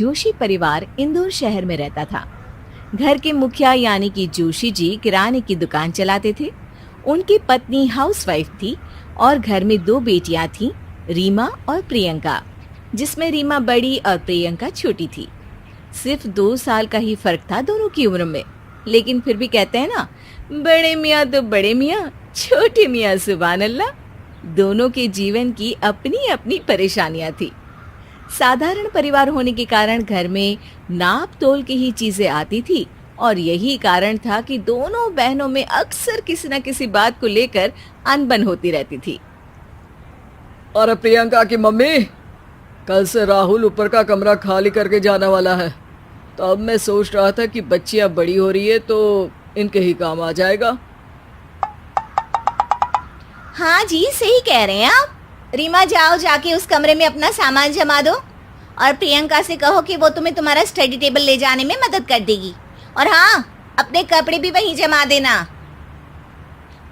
जोशी परिवार इंदौर शहर में रहता था। घर के मुखिया यानी कि जोशी जी किराने की दुकान चलाते थे। उनकी पत्नी हाउसवाइफ थी और घर में दो बेटियां थीं, रीमा और प्रियंका, जिसमें रीमा बड़ी और प्रियंका छोटी थी। सिर्फ 2 साल का ही फर्क था दोनों की उम्र में, लेकिन फिर भी कहते हैं ना, बड़े मियाँ तो बड़े मियाँ, छोटे मियाँ सुभान अल्लाह। दोनों के जीवन की अपनी अपनी परेशानियां थी। साधारण परिवार होने के कारण घर में नाप तोल की ही चीजें आती थी और यही कारण था कि दोनों बहनों में अक्सर किसी न किसी बात को लेकर अनबन होती रहती थी। अरे प्रियंका की मम्मी, कल से राहुल ऊपर का कमरा खाली करके जाने वाला है, तो अब मैं सोच रहा था कि बच्चियां बड़ी हो रही है तो इनके ही काम आ जाएगा। हाँ जी, सही कह रहे हैं आप। रीमा, जाओ जाके उस कमरे में अपना सामान जमा दो और प्रियंका से कहो कि वो तुम्हें तुम्हारा स्टडी टेबल ले जाने में मदद कर देगी। और हाँ, अपने कपड़े भी वहीं जमा देना।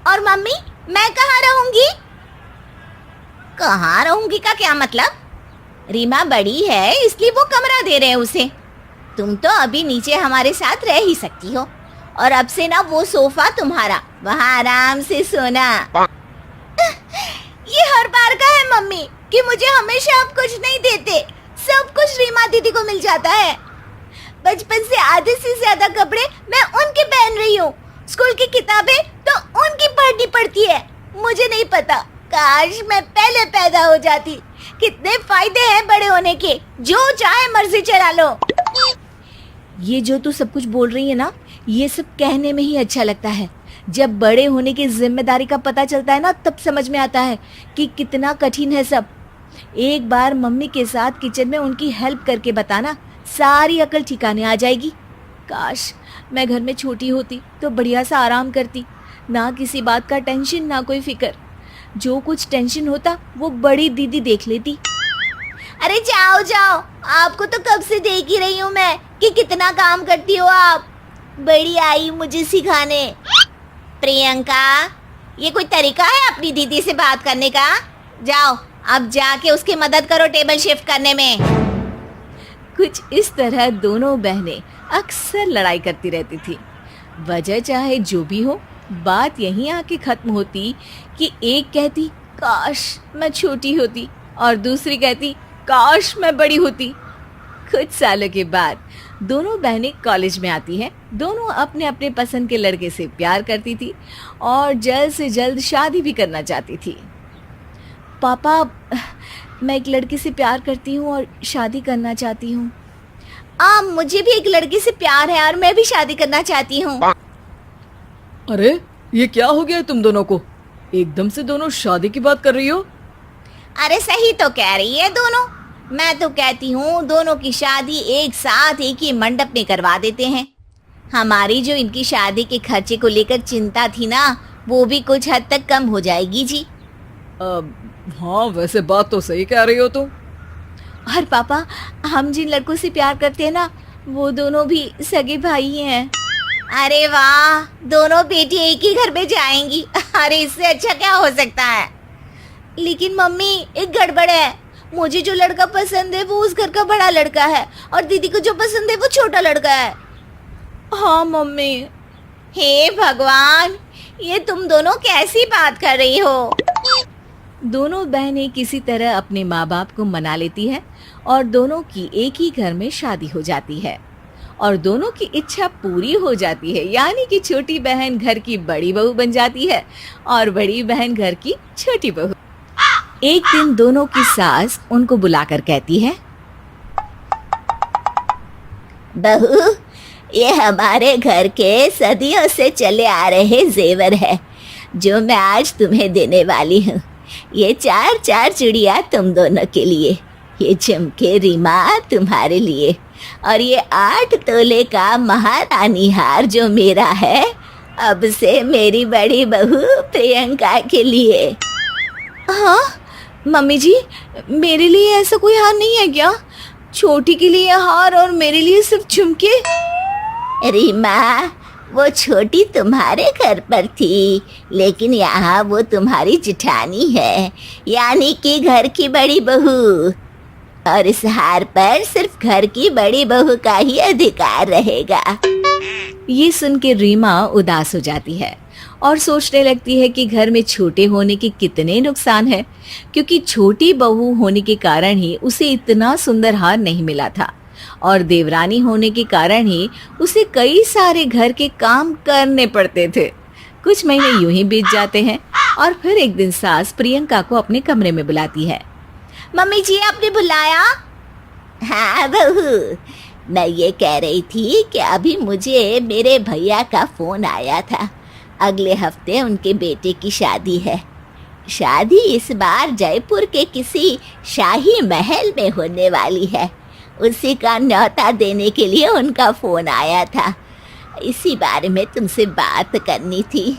और मम्मी, मैं कहाँ रहूंगी? कहाँ रहूंगी का क्या मतलब? रीमा बड़ी है इसलिए वो कमरा दे रहे हैं उसे। तुम तो अभी नीचे हमारे साथ रह ही सकती हो और अब से ना वो सोफा तुम्हारा, वहाँ आराम से सोना। ये हर बार का है मम्मी कि मुझे हमेशा आप कुछ नहीं देते, सब कुछ रीमा दीदी को मिल जाता है। बचपन से आधे से ज्यादा कपड़े मैं उनके पहन रही हूँ, स्कूल की किताबें तो उनकी पढ़नी पड़ती है। मुझे नहीं पता, काश मैं पहले पैदा हो जाती। कितने फायदे हैं बड़े होने के, जो चाहे मर्जी चला लो। ये जो तू सब कुछ बोल रही है ना, ये सब कहने में ही अच्छा लगता है। जब बड़े होने की जिम्मेदारी का पता चलता है ना, तब समझ में आता है कि कितना कठिन है सब। एक बार मम्मी के साथ किचन में उनकी हेल्प करके बताना, सारी अकल ठिकाने आ जाएगी। काश मैं घर में छोटी होती तो बढ़िया सा आराम करती, ना किसी बात का टेंशन, ना कोई फिक्र। जो कुछ टेंशन होता वो बड़ी दीदी देख लेती। अरे जाओ जाओ, आपको तो कब से देख ही रही हूँ मैं कि कितना काम करती हो आप। बड़ी आई मुझे सिखाने। प्रियंका, ये कोई तरीका है अपनी दीदी से बात करने का? जाओ अब जाके उसकी मदद करो टेबल शिफ्ट करने में। कुछ इस तरह दोनों बहनें अक्सर लड़ाई करती रहती थी। वजह चाहे जो भी हो, बात यहीं आके खत्म होती कि एक कहती काश मैं छोटी होती और दूसरी कहती काश मैं बड़ी होती। कुछ सालों के बाद दोनों बहनें कॉलेज में आती हैं। दोनों अपने अपने पसंद के लड़के से प्यार करती थी और जल्द से जल्द शादी भी करना चाहती थी। पापा, मैं एक लड़के से प्यार करती हूँ और शादी करना चाहती हूँ। मुझे भी एक लड़के से प्यार है और मैं भी शादी करना चाहती हूँ। अरे ये क्या हो गया तुम दोनों को? एकदम से दोनों शादी की बात कर रही हो? अरे सही तो कह रही है दोनों। मैं तो कहती हूँ दोनों की शादी एक साथ एक ही मंडप में करवा देते हैं। हमारी जो इनकी शादी के खर्चे को लेकर चिंता थी ना, वो भी कुछ हद तक कम हो जाएगी जी। हाँ, वैसे बात तो सही कह रही हो तुम। और पापा, हम जिन लड़कों से प्यार करते हैं ना, वो दोनों भी सगे भाई हैं। अरे वाह, दोनों बेटी एक ही घर में जाएंगी। अरे इससे अच्छा क्या हो सकता है? लेकिन मम्मी, एक गड़बड़ है। मुझे जो लड़का पसंद है वो उस घर का बड़ा लड़का है और दीदी को जो पसंद है वो छोटा लड़का है। हाँ मम्मी। हे भगवान, ये तुम दोनों कैसी बात कर रही हो? दोनों बहनें किसी तरह अपने माँ बाप को मना लेती है और दोनों की एक ही घर में शादी हो जाती है और दोनों की इच्छा पूरी हो जाती है। यानी कि छोटी बहन घर की बड़ी बहू बन जाती है और बड़ी बहन घर की छोटी बहू। एक दिन दोनों की सास उनको बुलाकर कहती है, बहू, ये हमारे घर के सदियों से चले आ रहे जेवर है जो मैं आज तुम्हें देने वाली हूँ। ये 4 चूड़ियाँ तुम दोनों के लिए, ये झुमके रीमा तुम्हारे लिए और ये 8 तोले का महारानी हार जो मेरा है, अब से मेरी बड़ी बहू प्रियंका के लिए। हाँ मम्मी जी, मेरे लिए ऐसा कोई हार नहीं है क्या? छोटी के लिए हार और मेरे लिए सिर्फ झुमके? रीमा, वो छोटी तुम्हारे घर पर थी, लेकिन यहाँ वो तुम्हारी जिठानी है, यानी कि घर की बड़ी बहू। और इस हार पर सिर्फ घर की बड़ी बहू का ही अधिकार रहेगा। ये सुन के रीमा उदास हो जाती है और सोचने लगती है कि घर में छोटे होने के कितने नुकसान हैं, क्योंकि छोटी बहू होने के कारण ही उसे इतना सुंदर हार नहीं मिला था और देवरानी होने के कारण ही उसे कई सारे घर के काम करने पड़ते थे। कुछ महीने यूं ही बीत जाते हैं और फिर एक दिन सास प्रियंका को अपने कमरे में बुलाती है। मम्मी जी, आपने बुलाया? हाँ बहू, मैं ये कह रही थी कि अभी मुझे मेरे भैया का फोन आया था। अगले हफ्ते उनके बेटे की शादी है। शादी इस बार जयपुर के किसी शाही महल में होने वाली है। उसी का न्योता देने के लिए उनका फोन आया था। इसी बारे में तुमसे बात करनी थी।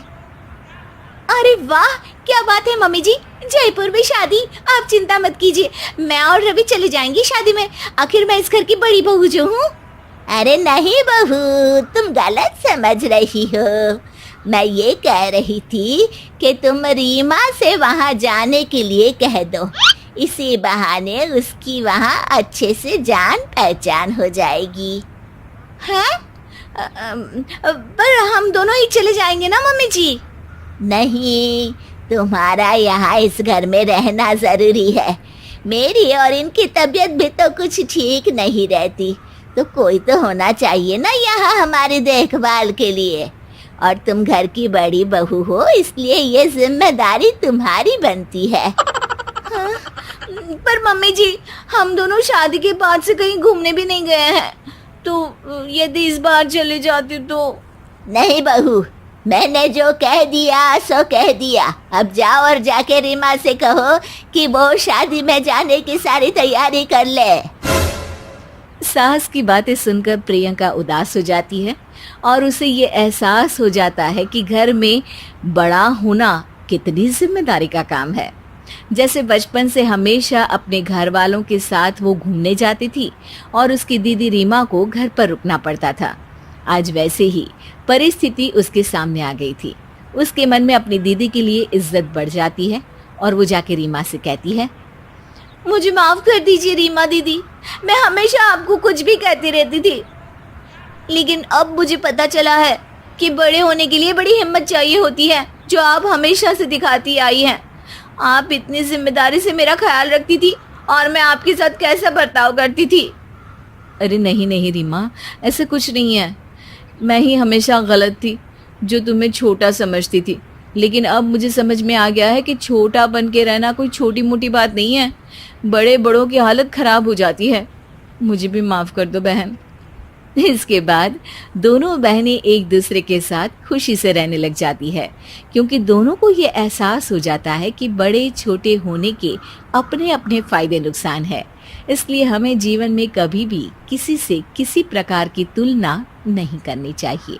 अरे वाह, क्या बात है मम्मी जी, जयपुर में शादी? आप चिंता मत कीजिए, मैं और रवि चले जाएंगे शादी में। आखिर मैं इस घर की बड़ी बहू जो हूँ। अरे नहीं बहू, तुम गलत समझ रही हो। मैं ये कह रही थी कि तुम रीमा से वहाँ जाने के लिए कह दो। इसी बहाने उसकी वहाँ अच्छे से जान पहचान हो जाएगी। हैं? पर हम दोनों ही चले जाएंगे ना मम्मी जी? नहीं, तुम्हारा यहाँ इस घर में रहना जरूरी है। मेरी और इनकी तबीयत भी तो कुछ ठीक नहीं रहती, तो कोई तो होना चाहिए ना यहाँ हमारी देखभाल के लिए। और तुम घर की बड़ी बहू हो, इसलिए ये जिम्मेदारी तुम्हारी बनती है। हाँ, पर मम्मी जी, हम दोनों शादी के बाद से कहीं घूमने भी नहीं गए हैं, तो यदि इस बार चले जाते तो? नहीं बहू, मैंने जो कह दिया सो कह दिया। अब जाओ और जाके रीमा से कहो कि वो शादी में जाने की सारी तैयारी कर ले। सास की बातें सुनकर प्रियंका उदास हो जाती है और उसे ये एहसास हो जाता है कि घर में बड़ा होना कितनी जिम्मेदारी का काम है। जैसे बचपन से हमेशा अपने घर वालों के साथ वो घूमने जाती थी और उसकी दीदी रीमा को घर पर रुकना पड़ता था, आज वैसे ही परिस्थिति उसके सामने आ गई थी। उसके मन में अपनी दीदी के लिए इज्जत बढ़ जाती है और वो जाके रीमा से कहती है, मुझे माफ कर दीजिए रीमा दीदी, मैं हमेशा आपको कुछ भी कहती रहती थी, लेकिन अब मुझे पता चला है कि बड़े होने के लिए बड़ी हिम्मत चाहिए होती है, जो आप हमेशा से दिखाती आई हैं। आप इतनी जिम्मेदारी से मेरा ख्याल रखती थी और मैं आपके साथ कैसा बर्ताव करती थी। अरे नहीं नहीं रीमा, ऐसा कुछ नहीं है, मैं ही हमेशा गलत थी जो तुम्हें छोटा समझती थी, लेकिन अब मुझे समझ में आ गया है कि छोटा बन के रहना कोई छोटी मोटी बात नहीं है। बड़े बड़ों की हालत खराब हो जाती है, मुझे भी माफ़ कर दो बहन। इसके बाद दोनों बहनें एक दूसरे के साथ खुशी से रहने लग जाती है, क्योंकि दोनों को ये एहसास हो जाता है कि बड़े छोटे होने के अपने अपने फ़ायदे नुकसान है। इसलिए हमें जीवन में कभी भी किसी से किसी प्रकार की तुलना नहीं करनी चाहिए।